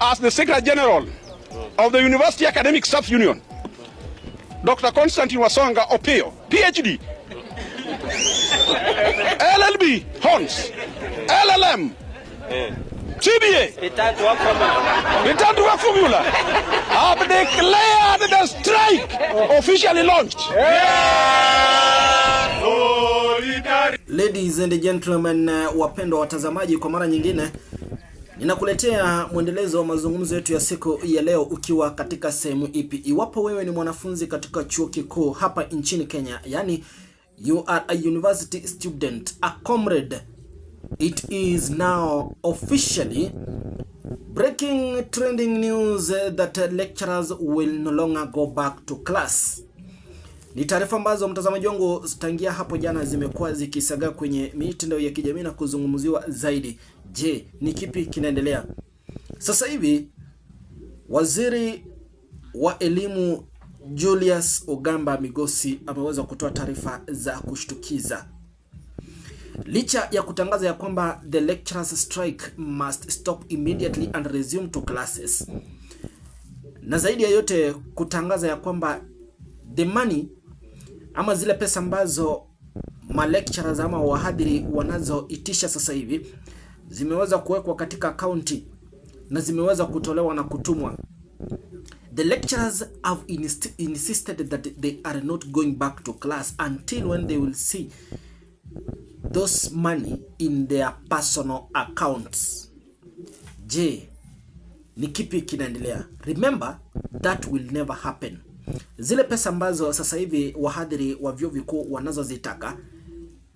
as the Secretary General of the University Academic Staff Union, Dr. Constantine Wasonga Opio, PhD, LLB, Hons, LLM, CBA, return to work formula, have declared the strike officially launched. Ladies and gentlemen, wapendwa watazamaji, kwa mara nyingine ninakuletea mwendelezo wa mazungumzo yetu ya siku ya leo ukiwa katika sehemu ipi. Iwapo wewe ni mwanafunzi katika chuo kikuu hapa nchini Kenya, yani you are a university student, a comrade, it is now officially breaking trending news that lecturers will no longer go back to class. Ni taarifa ambazo mtazamaji wangu tangia hapo jana zimekuwa zikisaga kwenye mitandao ya kijamii na kuzungumziwa zaidi. Je, ni kipi kinaendelea? Sasa hivi waziri wa elimu Julius Ogamba Migosi ameweza kutoa taarifa za kushtukiza. Licha ya kutangaza ya kwamba the lecturers strike must stop immediately and resume to classes, na zaidi ya yote kutangaza ya kwamba the money ama zile pesa ambazo ma lecturers ama wahadhiri wanazoitisha sasa hivi zimeweza kuwekwa katika akaunti na zimeweza kutolewa na kutumwa. The lecturers have insisted that they are not going back to class until when they will see those money in their personal accounts. Je, ni kipi kinaendelea? Remember, that will never happen. Zile pesa ambazo sasa hivi wahadhiri wa vyuo vikuu wanazozitaka,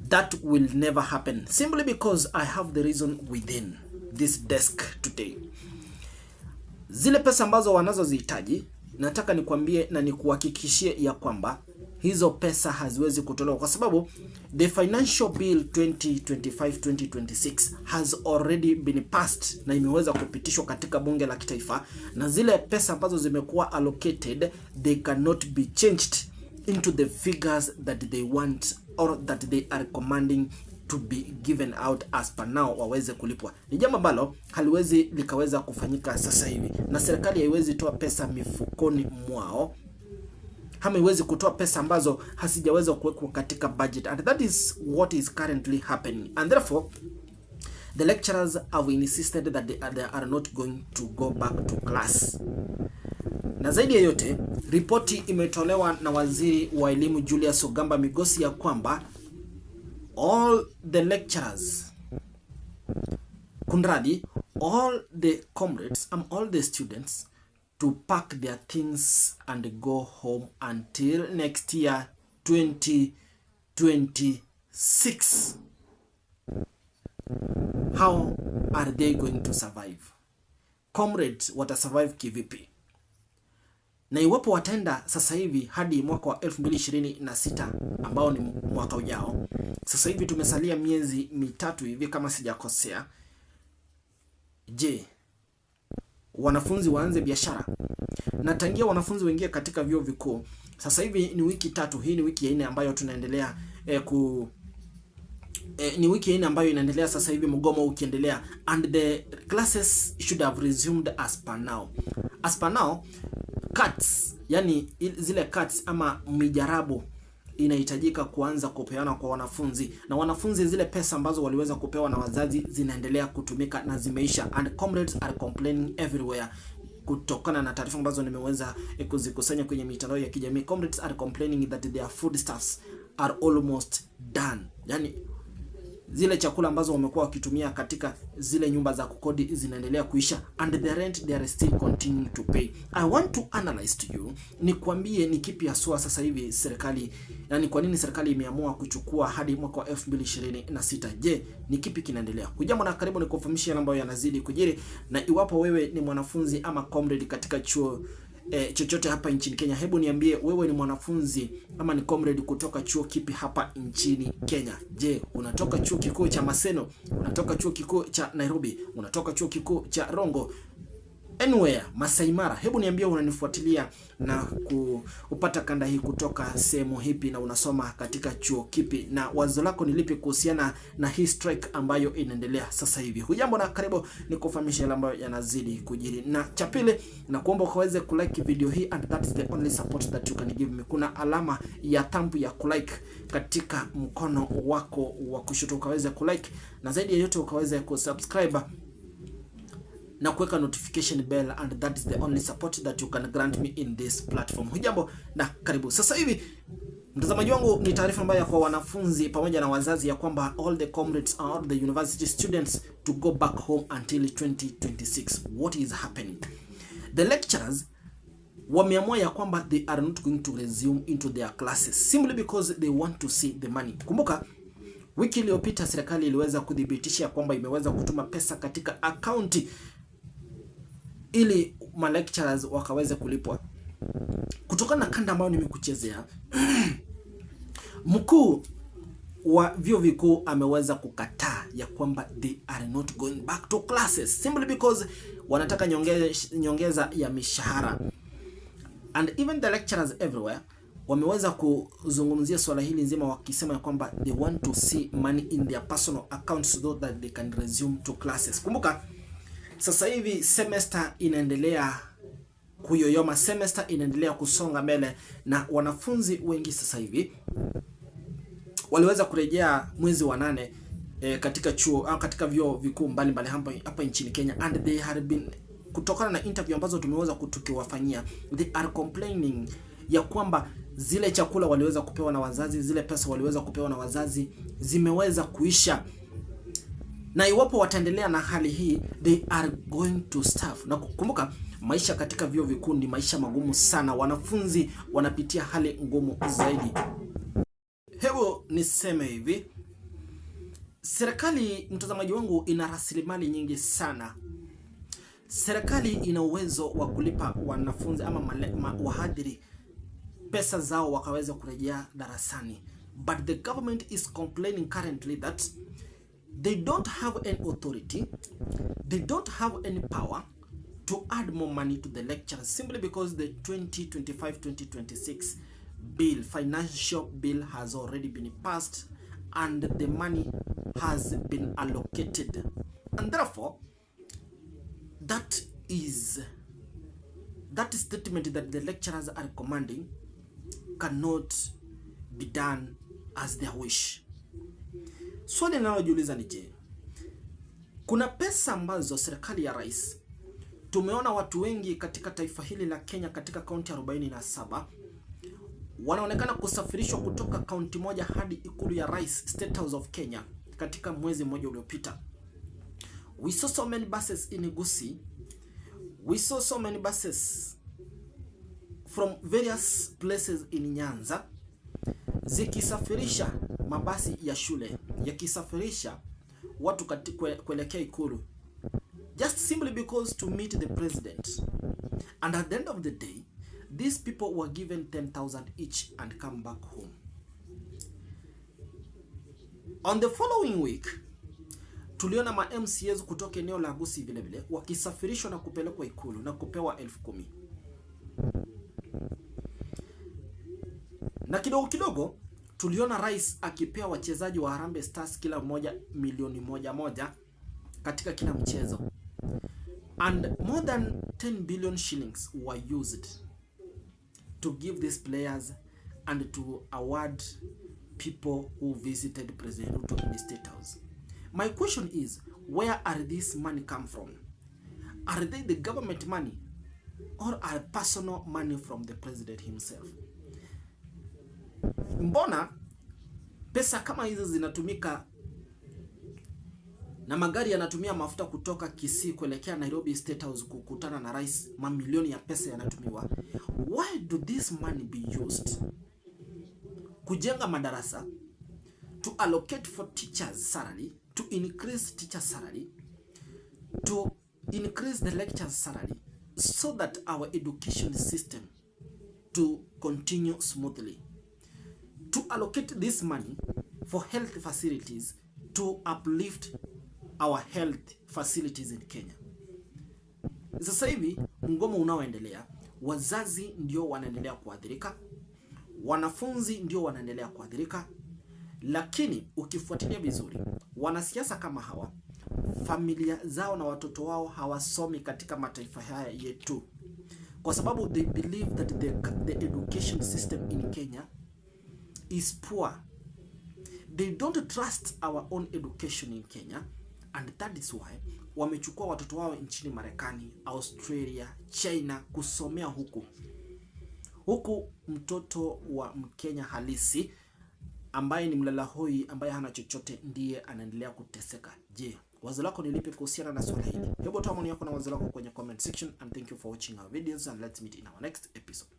that will never happen, simply because I have the reason within this desk today. Zile pesa ambazo wanazozihitaji, nataka nikwambie na nikuhakikishie ya kwamba hizo pesa haziwezi kutolewa kwa sababu the financial bill 2025-2026 has already been passed na imeweza kupitishwa katika bunge la kitaifa, na zile pesa ambazo zimekuwa allocated, they cannot be changed into the figures that they want or that they are commanding to be given out as per now waweze kulipwa. Ni jambo ambalo haliwezi likaweza kufanyika sasa hivi, na serikali haiwezi toa pesa mifukoni mwao, haiwezi kutoa pesa ambazo hasijaweza kuwekwa katika budget, and that is what is currently happening. And therefore the lecturers have insisted that they are not going to go back to class. Na zaidi ya yote, ripoti imetolewa na waziri wa elimu Julius Ogamba Migosi ya kwamba all the lecturers, all the comrades and all the students to pack their things and go home until next year 2026. How are they going to survive? Comrades watasurvive kivipi? Na iwapo wataenda sasa hivi hadi mwaka wa 2026 ambao ni mwaka ujao. Sasa hivi tumesalia miezi mitatu hivi kama sijakosea. Je, wanafunzi waanze biashara? Na tangia wanafunzi wengie katika vyuo vikuu, sasa hivi ni wiki tatu, hii ni wiki ya 4 ambayo tunaendelea ni wiki ya 4 ambayo inaendelea sasa hivi, mgomo ukiendelea, and the classes should have resumed as per now. As per now, cuts, yani zile cuts ama mijarabu inahitajika kuanza kupeana kwa wanafunzi, na wanafunzi zile pesa ambazo waliweza kupewa na wazazi zinaendelea kutumika na zimeisha, and comrades are complaining everywhere. Kutokana na taarifa ambazo nimeweza kuzikusanya kwenye mitandao ya kijamii, comrades are complaining that their foodstuffs are almost done, yani zile chakula ambazo wamekuwa wakitumia katika zile nyumba za kukodi zinaendelea kuisha, and the rent they are still continuing to pay. I want to analyze to you, ni kuambie ni kipi haswa sasa hivi serikali, yani kwa nini serikali imeamua kuchukua hadi mwaka wa 2026. Je, ni kipi kinaendelea? Hujambo na karibu, ni kufahamisha yale ambayo yanazidi kujiri, na iwapo wewe ni mwanafunzi ama comrade katika chuo chochote hapa nchini Kenya, hebu niambie wewe ni mwanafunzi ama ni comrade kutoka chuo kipi hapa nchini Kenya. Je, unatoka chuo kikuu cha Maseno, unatoka chuo kikuu cha Nairobi, unatoka chuo kikuu cha Rongo, anywhere Masai Mara, hebu niambie unanifuatilia na kupata kanda hii kutoka sehemu hipi na unasoma katika chuo kipi, na wazo lako ni lipi kuhusiana na hii strike ambayo inaendelea sasa hivi? Hujambo na karibu ni kufahamisha yale ambayo yanazidi kujiri. Na cha pili, na kuomba ukaweze kulike video hii, and that is the only support that you can give me. Kuna alama ya thumb ya kulike katika mkono wako wa kushoto, ukaweze kulike, na zaidi ya yote ukaweze kusubscribe na kuweka notification bell, and that is the only support that you can grant me in this platform. Hujambo na karibu. Sasa hivi mtazamaji wangu, ni taarifa mbaya kwa wanafunzi pamoja na wazazi ya kwamba all the comrades are the university students to go back home until 2026. What is happening? The lecturers wameamua ya kwamba they are not going to resume into their classes simply because they want to see the money. Kumbuka wiki iliyopita serikali iliweza kudhibitisha kwamba imeweza kutuma pesa katika akaunti ili ma lecturers wakaweze kulipwa. Kutokana na kanda ambayo nimekuchezea, mkuu wa vyuo vikuu ameweza kukataa ya kwamba they are not going back to classes simply because wanataka nyongeza ya mishahara. And even the lecturers everywhere wameweza kuzungumzia swala hili nzima, wakisema ya kwamba they want to see money in their personal accounts so that they can resume to classes. Kumbuka sasa hivi semester inaendelea kuyoyoma, semester inaendelea kusonga mbele, na wanafunzi wengi sasa hivi waliweza kurejea mwezi wa 8 katika chuo au katika vyuo vikuu mbalimbali hapa nchini Kenya, and they have been, kutokana na interview ambazo tumeweza kutukiwafanyia, they are complaining ya kwamba zile chakula waliweza kupewa na wazazi, zile pesa waliweza kupewa na wazazi zimeweza kuisha, na iwapo wataendelea na hali hii they are going to starve. Na kumbuka maisha katika vyuo vikuu ni maisha magumu sana, wanafunzi wanapitia hali ngumu zaidi. Hebu niseme hivi, serikali, mtazamaji wangu, ina rasilimali nyingi sana. Serikali ina uwezo wa kulipa wanafunzi ama wahadhiri pesa zao wakaweza kurejea darasani, but the government is complaining currently that they don't have any authority, they don't have any power to add more money to the lecturers simply because the 2025-2026 bill, financial bill, has already been passed and the money has been allocated, and therefore that statement that the lecturers are commanding cannot be done as their wish. Swali ninalojiuliza ni je, kuna pesa ambazo serikali ya rais, tumeona watu wengi katika taifa hili la Kenya katika kaunti 47 wanaonekana kusafirishwa kutoka kaunti moja hadi ikulu ya rais, State House of Kenya, katika mwezi mmoja uliopita. We saw so many buses in Gusii, we saw so many buses from various places in Nyanza zikisafirisha mabasi ya shule, yakisafirisha watu kuelekea ikulu, just simply because to meet the president. And at the end of the day, these people were given 10,000 each and come back home. On the following week, tuliona ma MCAs kutoka eneo la Gusii vile vile wakisafirishwa na kupelekwa ikulu na kupewa 10,000. Na kidogo kidogo tuliona rais akipea wachezaji wa Harambee Stars kila mmoja milioni moja katika kila mchezo, and more than 10 billion shillings were used to give these players and to award people who visited President Ruto in the State House. My question is, where are this money come from? Are they the government money or are personal money from the president himself? Mbona pesa kama hizo zinatumika na magari yanatumia mafuta kutoka Kisii kuelekea Nairobi State House kukutana na rais, mamilioni ya pesa yanatumiwa? Why do this money be used kujenga madarasa, to allocate for teachers salary, to increase teacher salary, to increase the lecturers salary, so that our education system to continue smoothly, to allocate this money for health facilities, to uplift our health facilities in Kenya? Sasa hivi mgomo unaoendelea, wazazi ndio wanaendelea kuadhirika, wanafunzi ndio wanaendelea kuadhirika, lakini ukifuatilia vizuri, wanasiasa kama hawa, familia zao na watoto wao hawasomi katika mataifa haya yetu, kwa sababu they believe that the education system in Kenya is poor. They don't trust our own education in Kenya, and that is why wamechukua watoto wao nchini Marekani, Australia, China kusomea huku mtoto wa Mkenya halisi ambaye ni mlala hoi, ambaye hana chochote, ndiye anaendelea kuteseka. Je, wazo lako ni lipi kuhusiana na swala hili? Hebu toa maoni yako na wazo lako kwenye comment section, and thank you for watching our videos, and let's meet in our next episode.